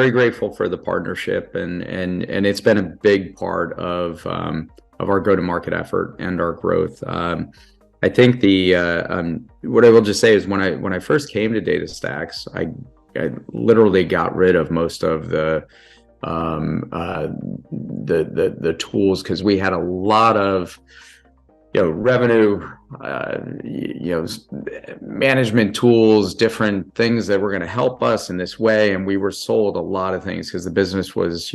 very grateful for the partnership, and it's been a big part of our go-to-market effort and our growth. I think what I will just say is when I first came to DataStax, I literally got rid of most of the tools, because we had a lot of revenue management tools, different things that were going to help us in this way, and we were sold a lot of things because the business was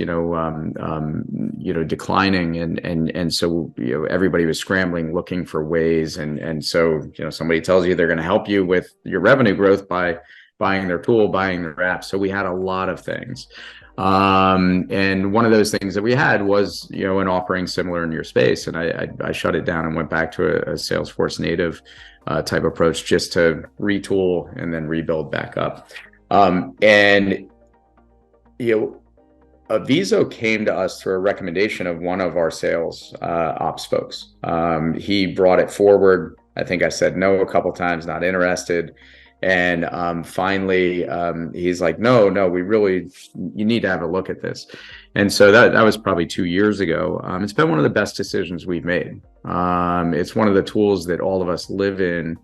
declining, and so everybody was scrambling looking for ways, and so somebody tells you they're going to help you with your revenue growth by buying their tool, buying their app. So we had a lot of things. And one of those things that we had was, an offering similar in your space. And I shut it down and went back to a Salesforce native type approach, just to retool and then rebuild back up. And Aviso came to us through a recommendation of one of our sales ops folks. He brought it forward. I think I said no a couple times, not interested. And finally, he's like, no, you need to have a look at this. And so that was probably 2 years ago. It's been one of the best decisions we've made. It's one of the tools that all of us live in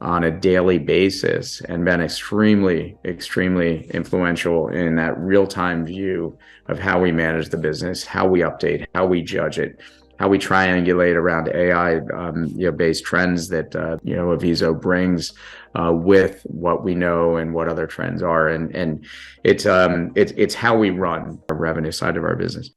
on a daily basis, and been extremely, extremely influential in that real-time view of how we manage the business, how we update, how we judge it, how we triangulate around AI based trends that Aviso brings with what we know and what other trends are, and it's how we run the revenue side of our business.